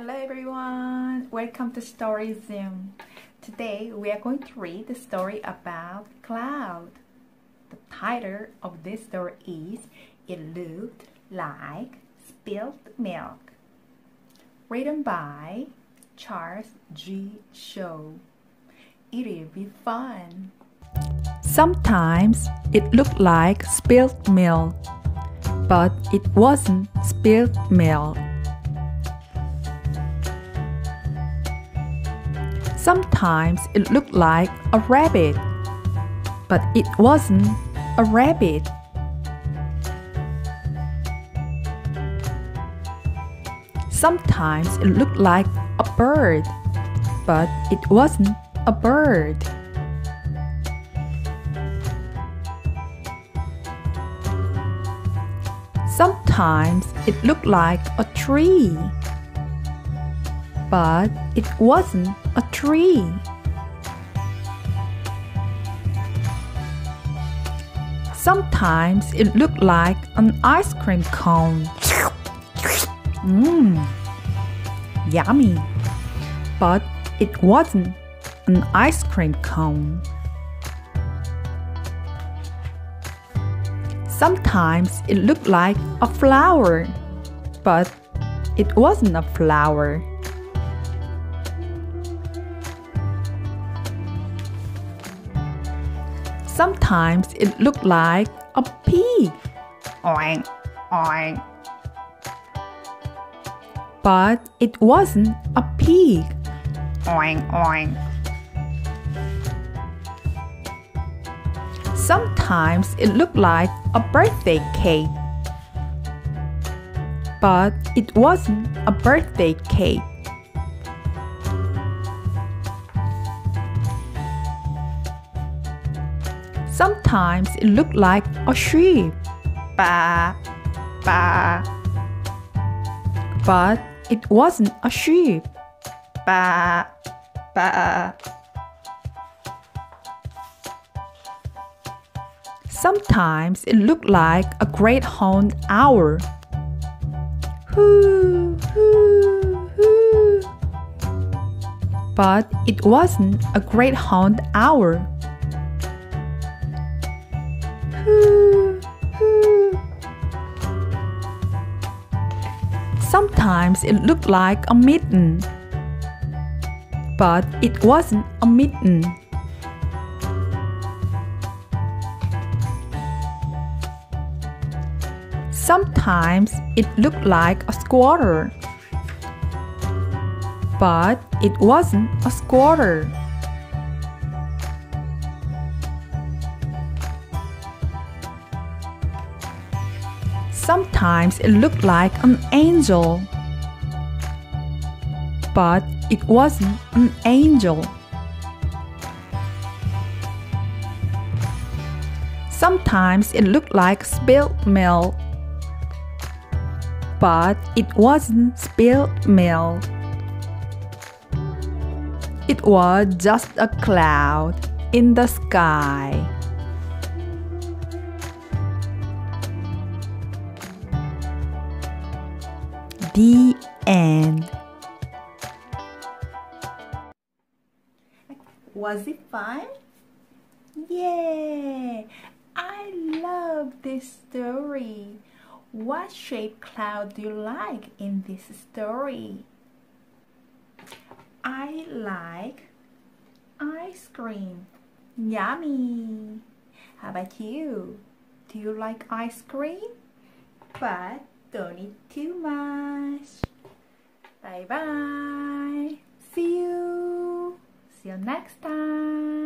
Hello everyone, welcome to Story Zoom. Today we are going to read the story about Cloud. The title of this story is It Looked Like Spilt Milk. Written by Charles G. Shaw. It'll be fun. Sometimes it looked like spilt milk, but it wasn't spilt milk. Sometimes it looked like a rabbit, but it wasn't a rabbit. Sometimes it looked like a bird, but it wasn't a bird. Sometimes it looked like a tree, but it wasn't a tree. Sometimes it looked like an ice cream cone. Yummy! But it wasn't an ice cream cone. Sometimes it looked like a flower, but it wasn't a flower. Sometimes it looked like a pig. Oink, oink. But it wasn't a pig. Oink, oink. Sometimes it looked like a birthday cake. But it wasn't a birthday cake. Sometimes it looked like a sheep. Ba, ba, But it wasn't a sheep. ba, ba. Sometimes it looked like a great horned owl. Hoo, hoo, hoo. But it wasn't a great horned owl. Hoo, hoo. Sometimes it looked like a mitten, but it wasn't a mitten. Sometimes it looked like a squatter, but it wasn't a squatter. Sometimes it looked like an angel, but it wasn't an angel. Sometimes it looked like spilt milk, but it wasn't spilt milk. It was just a cloud in the sky. The end. Was it fun? Yeah! I love this story. What shape cloud do you like in this story? I like ice cream. Yummy! How about you? Do you like ice cream? But don't eat too much. Bye bye. See you. See you next time.